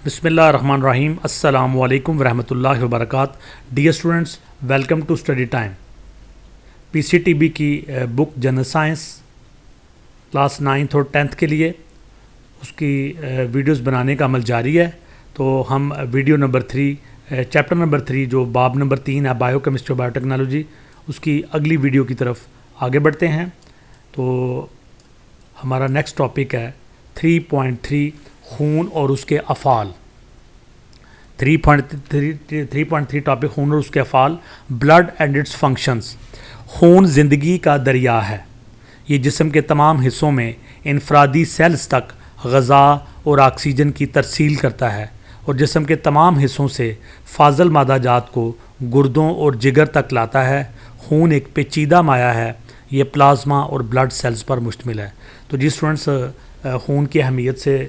بسم اللہ الرحمن الرحیم. السلام علیکم ورحمۃ اللہ وبرکاتہ. Dear students, welcome to study time. P C T B کی بک جنرل سائنس کلاس 9 اور 10 کے لیے اس کی ویڈیوز بنانے کا عمل جاری ہے. تو ہم ویڈیو نمبر 3 چیپٹر نمبر 3 جو باب نمبر 3 ہے بایو کیمسٹری اور بایو ٹیکنالوجی، اس کی اگلی ویڈیو کی طرف آگے بڑھتے ہیں. تو ہمارا نیکسٹ ٹاپک ہے 3.3 خون اور اس کے افعال. 3.3 ٹاپک خون اور اس کے افعال. Blood and its functions. خون زندگی کا دریا ہے. یہ جسم کے تمام حصوں میں انفرادی سیلز تک غذا اور آکسیجن کی ترسیل کرتا ہے اور جسم کے تمام حصوں سے فاضل مادہ جات کو گردوں اور جگر تک لاتا ہے. خون ایک پیچیدہ مایع ہے. یہ پلازما اور بلڈ سیلز پر مشتمل ہے. تو جی اسٹوڈنٹس، خون کی اہمیت سے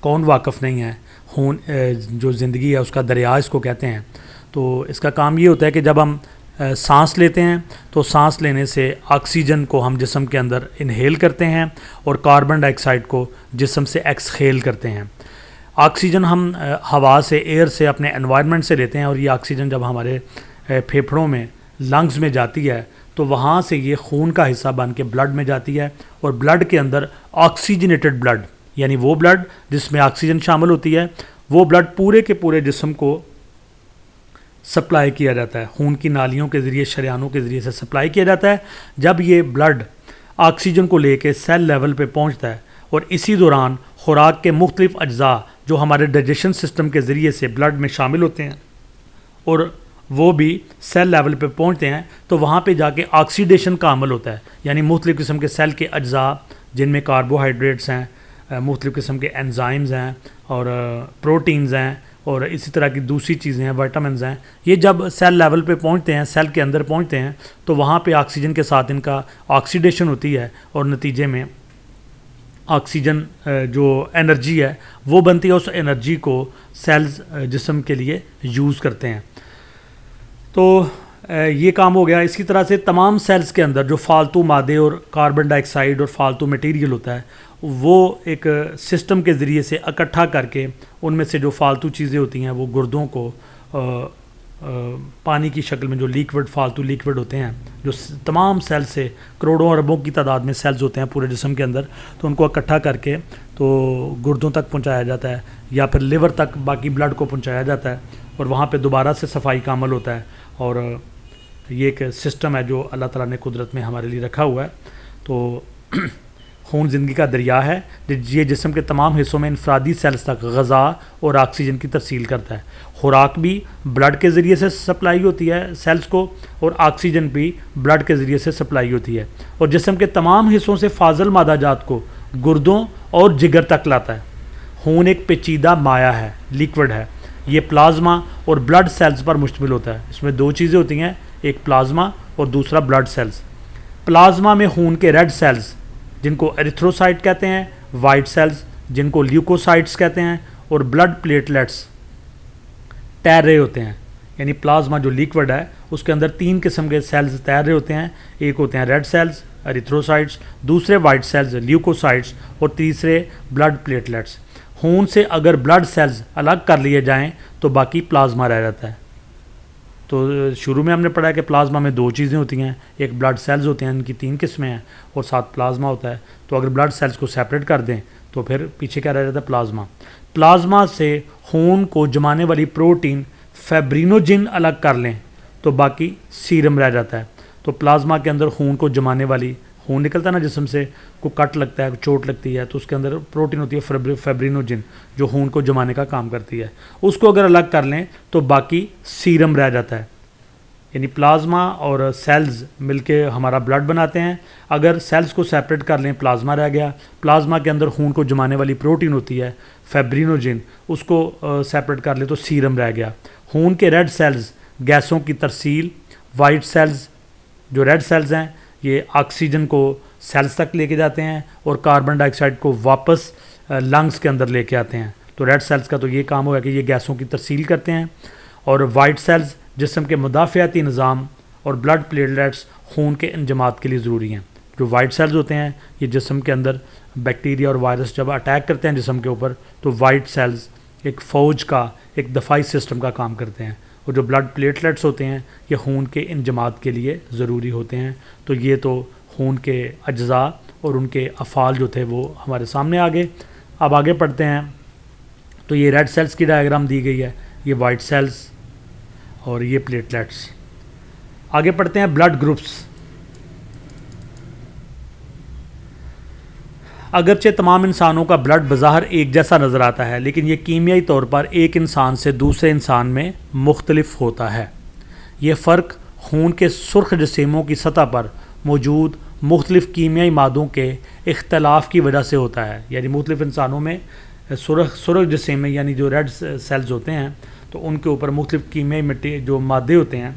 کون واقف نہیں ہے؟ خون جو زندگی ہے اس کا دریا اس کو کہتے ہیں. تو اس کا کام یہ ہوتا ہے کہ جب ہم سانس لیتے ہیں تو سانس لینے سے آکسیجن کو ہم جسم کے اندر انہیل کرتے ہیں اور کاربن ڈائی آکسائڈ کو جسم سے ایکسخیل کرتے ہیں. آکسیجن ہم ہوا سے، ایئر سے، اپنے انوائرمنٹ سے لیتے ہیں اور یہ آکسیجن جب ہمارے پھیپھڑوں میں، لنگز میں جاتی ہے تو وہاں سے یہ خون کا حصہ بن کے بلڈ میں جاتی ہے. اور بلڈ کے اندر آکسیجنیٹڈ بلڈ، یعنی وہ بلڈ جس میں آکسیجن شامل ہوتی ہے، وہ بلڈ پورے کے پورے جسم کو سپلائی کیا جاتا ہے. خون کی نالیوں کے ذریعے، شریانوں کے ذریعے سے سپلائی کیا جاتا ہے. جب یہ بلڈ آکسیجن کو لے کے سیل لیول پہ پہنچتا ہے اور اسی دوران خوراک کے مختلف اجزاء جو ہمارے ڈائجیشن سسٹم کے ذریعے سے بلڈ میں شامل ہوتے ہیں اور وہ بھی سیل لیول پہ پہنچتے ہیں، تو وہاں پہ جا کے آکسیڈیشن کا عمل ہوتا ہے. یعنی مختلف قسم کے سیل کے اجزاء جن میں کاربوہائیڈریٹس ہیں، مختلف قسم کے انزائمز ہیں اور پروٹینز ہیں اور اسی طرح کی دوسری چیزیں ہیں، وائٹامنز ہیں. یہ جب سیل لیول پہ پہنچتے ہیں، سیل کے اندر پہنچتے ہیں، تو وہاں پہ آکسیجن کے ساتھ ان کا آکسیڈیشن ہوتی ہے اور نتیجے میں آکسیجن جو انرجی ہے وہ بنتی ہے. اس انرجی کو سیلز جسم کے لیے یوز کرتے ہیں. تو یہ کام ہو گیا. اسی طرح سے تمام سیلز کے اندر جو فالتو مادے اور کاربن ڈائی آکسائڈ اور فالتو مٹیریل ہوتا ہے وہ ایک سسٹم کے ذریعے سے اکٹھا کر کے ان میں سے جو فالتو چیزیں ہوتی ہیں وہ گردوں کو پانی کی شکل میں جو لیکوڈ، فالتو لیکوڈ ہوتے ہیں جو تمام سیل سے کروڑوں اربوں کی تعداد میں سیلز ہوتے ہیں پورے جسم کے اندر، تو ان کو اکٹھا کر کے تو گردوں تک پہنچایا جاتا ہے یا پھر لیور تک باقی بلڈ کو پہنچایا جاتا ہے اور وہاں پہ دوبارہ سے صفائی کا عمل ہوتا ہے. اور یہ ایک سسٹم ہے جو اللہ تعالیٰ نے قدرت میں ہمارے لیے رکھا ہوا ہے. تو خون زندگی کا دریا ہے. یہ جسم کے تمام حصوں میں انفرادی سیلز تک غذا اور آکسیجن کی ترسیل کرتا ہے. خوراک بھی بلڈ کے ذریعے سے سپلائی ہوتی ہے سیلز کو اور آکسیجن بھی بلڈ کے ذریعے سے سپلائی ہوتی ہے. اور جسم کے تمام حصوں سے فاضل مادہ جات کو گردوں اور جگر تک لاتا ہے. خون ایک پیچیدہ مایع ہے، لیکوڈ ہے. یہ پلازما اور بلڈ سیلز پر مشتمل ہوتا ہے. اس میں دو چیزیں ہوتی ہیں، ایک پلازما اور دوسرا بلڈ سیلز. پلازما میں خون کے ریڈ سیلز جن کو ایریتھروسائٹ کہتے ہیں، وائٹ سیلز جن کو لیوکوسائٹس کہتے ہیں اور بلڈ پلیٹلیٹس تیر رہے ہوتے ہیں. یعنی پلازما جو لیکوڈ ہے اس کے اندر 3 قسم کے سیلز تیر رہے ہوتے ہیں. ایک ہوتے ہیں ریڈ سیلز ایریتھروسائٹس، دوسرے وائٹ سیلز لیوکوسائٹس اور تیسرے بلڈ پلیٹلیٹس. خون سے اگر بلڈ سیلز الگ کر لیے جائیں تو باقی پلازما رہ جاتا ہے. تو شروع میں ہم نے پڑھا ہے کہ پلازما میں 2 چیزیں ہوتی ہیں، ایک بلڈ سیلز ہوتے ہیں، ان کی 3 قسمیں ہیں اور ساتھ پلازما ہوتا ہے. تو اگر بلڈ سیلز کو سیپریٹ کر دیں تو پھر پیچھے کیا رہ جاتا ہے؟ پلازما. پلازما سے خون کو جمانے والی پروٹین فیبرینوجن الگ کر لیں تو باقی سیرم رہ جاتا ہے. تو پلازما کے اندر خون کو جمانے والی، خون نکلتا ہے نا جسم سے، کو کٹ لگتا ہے، چوٹ لگتی ہے، تو اس کے اندر پروٹین ہوتی ہے فیبرینوجن جو خون کو جمانے کا کام کرتی ہے. اس کو اگر الگ کر لیں تو باقی سیرم رہ جاتا ہے. یعنی پلازما اور سیلز مل کے ہمارا بلڈ بناتے ہیں. اگر سیلز کو سیپریٹ کر لیں پلازما رہ گیا. پلازما کے اندر خون کو جمانے والی پروٹین ہوتی ہے فیبرینوجن، اس کو سیپریٹ کر لیں تو سیرم رہ گیا. خون کے ریڈ سیلز گیسوں کی ترسیل، وائٹ سیلز جو ریڈ سیلز ہیں یہ آکسیجن کو سیلز تک لے کے جاتے ہیں اور کاربن ڈائی آکسائڈ کو واپس لنگز کے اندر لے کے آتے ہیں. تو ریڈ سیلز کا تو یہ کام ہوا کہ یہ گیسوں کی ترسیل کرتے ہیں. اور وائٹ سیلز جسم کے مدافعتی نظام اور بلڈ پلیٹلیٹس خون کے انجماد کے لیے ضروری ہیں. جو وائٹ سیلز ہوتے ہیں یہ جسم کے اندر بیکٹیریا اور وائرس جب اٹیک کرتے ہیں جسم کے اوپر تو وائٹ سیلز ایک فوج کا، ایک دفاعی سسٹم کا کام کرتے ہیں، اور جو بلڈ پلیٹلیٹس ہوتے ہیں یہ خون کے انجماد کے لیے ضروری ہوتے ہیں۔ تو یہ تو خون کے اجزاء اور ان کے افعال جو تھے وہ ہمارے سامنے آگے۔ اب آگے پڑھتے ہیں، تو یہ ریڈ سیلز کی ڈائیگرام دی گئی ہے، یہ وائٹ سیلز اور یہ پلیٹلیٹس۔ آگے پڑھتے ہیں بلڈ گروپس۔ اگرچہ تمام انسانوں کا بلڈ بظاہر ایک جیسا نظر آتا ہے، لیکن یہ کیمیائی طور پر ایک انسان سے دوسرے انسان میں مختلف ہوتا ہے۔ یہ فرق خون کے سرخ جسیموں کی سطح پر موجود مختلف کیمیائی مادوں کے اختلاف کی وجہ سے ہوتا ہے۔ یعنی مختلف انسانوں میں سرخ جسیمے یعنی جو ریڈ سیلز ہوتے ہیں تو ان کے اوپر مختلف کیمیائی جو مادے ہوتے ہیں،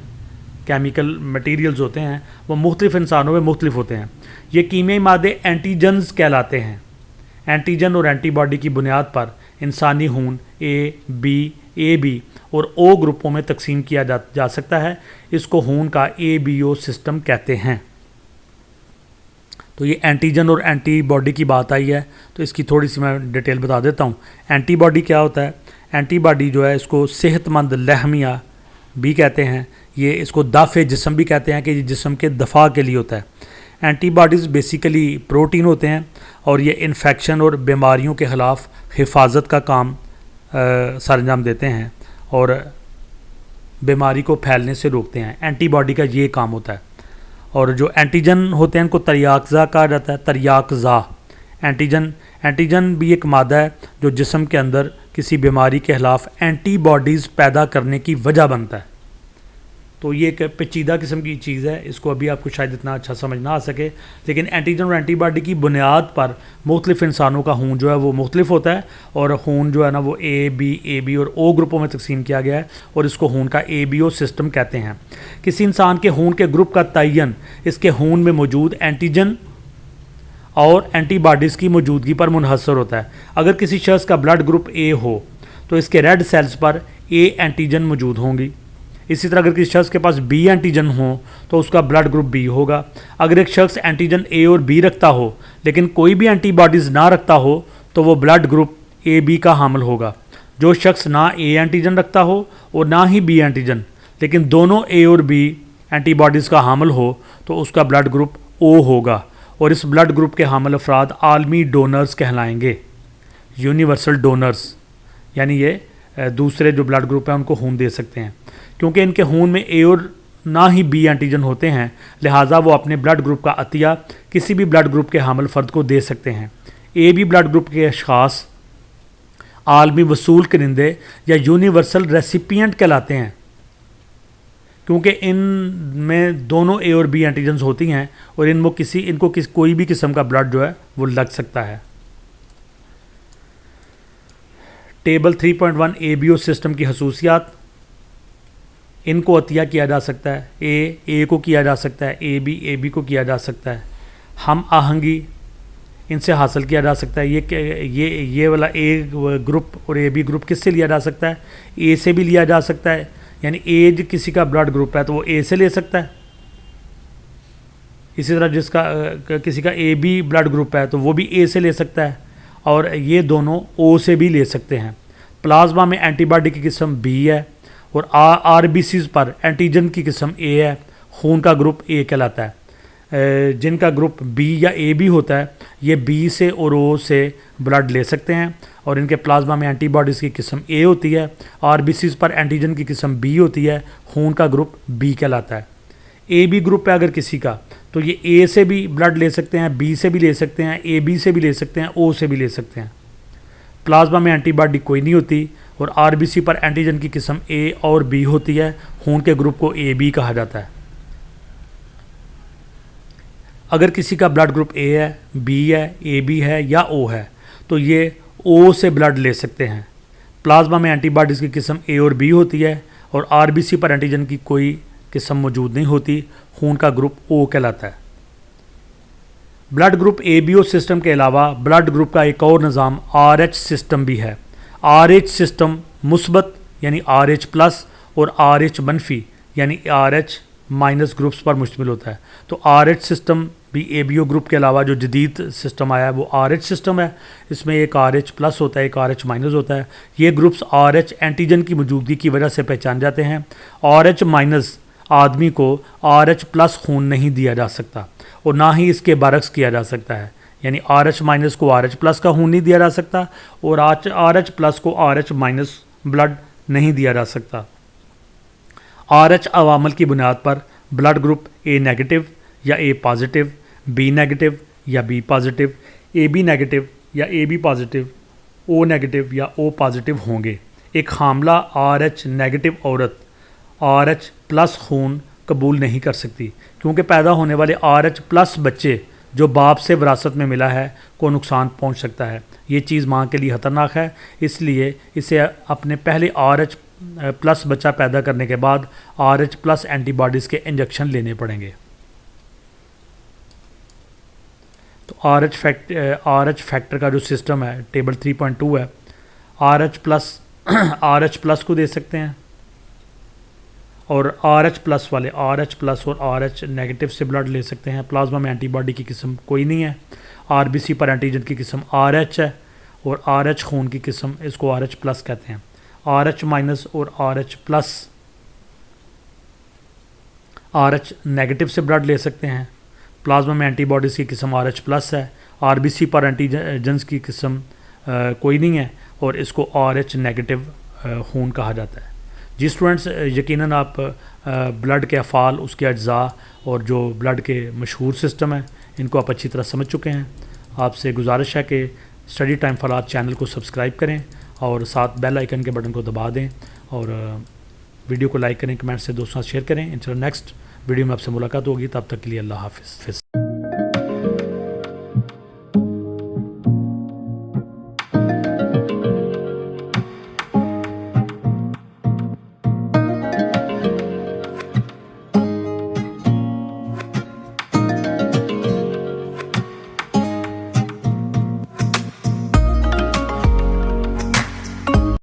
کیمیکل مٹیریلز ہوتے ہیں، وہ مختلف انسانوں میں مختلف ہوتے ہیں۔ یہ کیمیائی مادے اینٹیجنز کہلاتے ہیں۔ اینٹیجن اور اینٹی باڈی کی بنیاد پر انسانی خون اے بی اور او گروپوں میں تقسیم کیا جا سکتا ہے۔ اس کو خون کا ABO سسٹم کہتے ہیں۔ تو یہ اینٹیجن اور اینٹی باڈی کی بات آئی ہے، تو اس کی تھوڑی سی میں ڈیٹیل بتا دیتا ہوں۔ اینٹی باڈی کیا ہوتا ہے؟ اینٹی باڈی جو ہے اس کو صحت مند لحمیہ بھی کہتے ہیں، یہ اس کو دافع جسم بھی کہتے ہیں کہ یہ جسم کے دفاع کے لیے ہوتا ہے۔ اینٹی باڈیز بیسیکلی پروٹین ہوتے ہیں اور یہ انفیکشن اور بیماریوں کے خلاف حفاظت کا کام سر انجام دیتے ہیں اور بیماری کو پھیلنے سے روکتے ہیں۔ اینٹی باڈی کا یہ کام ہوتا ہے۔ اور جو اینٹیجن ہوتے ہیں ان کو تریاکزا کہا جاتا ہے، تریاکزا۔ اینٹیجن بھی ایک مادہ ہے جو جسم کے اندر کسی بیماری کے خلاف اینٹی باڈیز پیدا کرنے کی وجہ بنتا ہے۔ تو یہ ایک پیچیدہ قسم کی چیز ہے، اس کو ابھی آپ کو شاید اتنا اچھا سمجھ نہ آ سکے، لیکن اینٹیجن اور اینٹی باڈی کی بنیاد پر مختلف انسانوں کا خون جو ہے وہ مختلف ہوتا ہے، اور خون جو ہے نا وہ اے بی اور او گروپوں میں تقسیم کیا گیا ہے، اور اس کو خون کا ABO سسٹم کہتے ہیں۔ کسی انسان کے خون کے گروپ کا تعین اس کے خون میں موجود اینٹیجن اور اینٹی باڈیز کی موجودگی پر منحصر ہوتا ہے۔ اگر کسی شخص کا بلڈ گروپ A ہو تو اس کے ریڈ سیلز پر A اینٹیجن موجود ہوں گی۔ اسی طرح اگر کسی شخص کے پاس B اینٹیجن ہو تو اس کا بلڈ گروپ B ہوگا۔ اگر ایک شخص اینٹیجن A اور B رکھتا ہو لیکن کوئی بھی اینٹی باڈیز نہ رکھتا ہو تو وہ بلڈ گروپ AB کا حامل ہوگا۔ جو شخص نہ A اینٹیجن رکھتا ہو اور نہ ہی B اینٹیجن لیکن دونوں A اور B اینٹی باڈیز کا حامل ہو تو اس کا بلڈ گروپ O ہوگا، اور اس بلڈ گروپ کے حامل افراد عالمی ڈونرز کہلائیں گے، یونیورسل ڈونرز، یعنی یہ دوسرے جو بلڈ گروپ ہیں ان کو خون دے سکتے ہیں۔ کیونکہ ان کے خون میں A اور نہ ہی B اینٹیجن ہوتے ہیں، لہٰذا وہ اپنے بلڈ گروپ کا عطیہ کسی بھی بلڈ گروپ کے حامل فرد کو دے سکتے ہیں۔ AB بلڈ گروپ کے اشخاص عالمی وصول کرندے یا یونیورسل ریسیپینٹ کہلاتے ہیں، کیونکہ ان میں دونوں A اور B اینٹیجنز ہوتی ہیں اور ان کو کوئی بھی قسم کا بلڈ جو ہے وہ لگ سکتا ہے۔ ٹیبل 3.1 ABO سسٹم کی خصوصیات۔ ان کو عطیہ کیا جا سکتا ہے، A کو کیا جا سکتا ہے، AB کو کیا جا سکتا ہے۔ ہم آہنگی ان سے حاصل کیا جا سکتا ہے۔ یہ والا A گروپ اور AB گروپ کس سے لیا جا سکتا ہے؟ A سے بھی لیا جا سکتا ہے، یعنی A کسی کا بلڈ گروپ ہے تو وہ A سے لے سکتا ہے۔ اسی طرح کسی کا AB بلڈ گروپ ہے تو وہ بھی A سے لے سکتا ہے، اور یہ دونوں O سے بھی لے سکتے ہیں۔ پلازما میں اینٹی باڈی کی قسم B ہے اور RBCs پر اینٹیجن کی قسم A ہے۔ خون کا گروپ A کہلاتا ہے۔ جن کا گروپ B یا AB ہوتا ہے یہ B سے اور O سے بلڈ لے سکتے ہیں، اور ان کے پلازما میں اینٹی باڈیز کی قسم A ہوتی ہے۔ RBCs پر اینٹیجن کی قسم B ہوتی ہے۔ خون کا گروپ B کہلاتا ہے۔ AB گروپ ہے اگر کسی کا تو یہ A سے بھی بلڈ لے سکتے ہیں، B سے بھی لے سکتے ہیں، AB سے بھی لے سکتے ہیں، O سے بھی لے سکتے ہیں۔ پلازما میں اینٹی باڈی کوئی نہیں ہوتی، اور RBC پر اینٹیجن کی قسم A اور B ہوتی ہے۔ خون کے گروپ کو AB کہا جاتا ہے۔ اگر کسی کا بلڈ گروپ A ہے، B ہے، AB ہے یا O ہے تو یہ O سے بلڈ لے سکتے ہیں۔ پلازما میں اینٹی باڈیز کی قسم A اور B ہوتی ہے، اور RBC پر اینٹیجن کی کوئی قسم موجود نہیں ہوتی۔ خون کا گروپ O کہلاتا ہے۔ بلڈ گروپ ABO سسٹم کے علاوہ بلڈ گروپ کا ایک اور نظام RH سسٹم بھی ہے۔ RH سسٹم مثبت یعنی RH پلس اور RH منفی یعنی RH مائنس گروپس پر مشتمل ہوتا ہے۔ تو RH سسٹم بھی اے بی او گروپ کے علاوہ جو جدید سسٹم آیا ہے وہ آر ایچ سسٹم ہے. اس میں ایک آر ایچ پلس ہوتا ہے، ایک آر ایچ مائنس ہوتا ہے. یہ گروپس آر ایچ اینٹیجن کی موجودگی کی وجہ سے پہچان جاتے ہیں. آر ایچ مائنس آدمی کو آر ایچ پلس خون نہیں دیا جا سکتا اور نہ ہی اس کے برعکس کیا جا سکتا ہے. یعنی آر ایچ مائنس کو آر ایچ پلس کا خون نہیں دیا جا سکتا اور آر ایچ پلس کو آر ایچ مائنس بلڈ نہیں دیا جا سکتا. آر ایچ عوامل کی بنیاد پر بلڈ گروپ اے نیگیٹو یا اے پازیٹیو، بی نیگیٹو یا B positive, A B negative یا A B positive, O negative یا او پازیٹیو ہوں گے. ایک حاملہ آر ایچ نیگیٹو عورت آر ایچ پلس خون قبول نہیں کر سکتی کیونکہ پیدا ہونے والے آر ایچ پلس بچے جو باپ سے وراثت میں ملا ہے کو نقصان پہنچ سکتا ہے. یہ چیز ماں کے لیے خطرناک ہے، اس لیے اسے اپنے پہلے آر ایچ پلس بچہ پیدا کرنے کے بعد R H plus antibodies کے انجیکشن لینے پڑیں گے. تو آر ایچ فیکٹر کا جو سسٹم ہے ٹیبل 3.2 ہے. آر ایچ پلس کو دے سکتے ہیں اور آر ایچ پلس والے آر ایچ پلس اور آر ایچ نیگیٹو سے بلڈ لے سکتے ہیں. پلازما میں اینٹی باڈی کی قسم کوئی نہیں ہے. آر بی سی پر اینٹیجن کی قسم آر ایچ ہے اور آر ایچ خون کی قسم اس کو آر ایچ پلس کہتے ہیں. آر ایچ مائنس اور R H plus R H negative سے بلڈ لے سکتے ہیں. پلازما میں اینٹی باڈیز کی قسم آر ایچ پلس ہے. آر بی سی پر اینٹیجنس کی قسم کوئی نہیں ہے اور اس کو آر ایچ نیگیٹو خون کہا جاتا ہے. جی اسٹوڈنٹس، یقیناً آپ بلڈ کے افعال، اس کے اجزاء اور جو بلڈ کے مشہور سسٹم ہیں ان کو آپ اچھی طرح سمجھ چکے ہیں. آپ سے گزارش ہے کہ اسٹڈی ٹائم فار آج چینل کو سبسکرائب کریں اور ساتھ بیل آئیکن کے بٹن کو دبا دیں اور ویڈیو کو لائک کریں، کمنٹ سے دوستوں سے شیئر کریں. انشاءاللہ نیکسٹ ویڈیو میں آپ سے ملاقات ہوگی، تب تک کے لیے اللہ حافظ.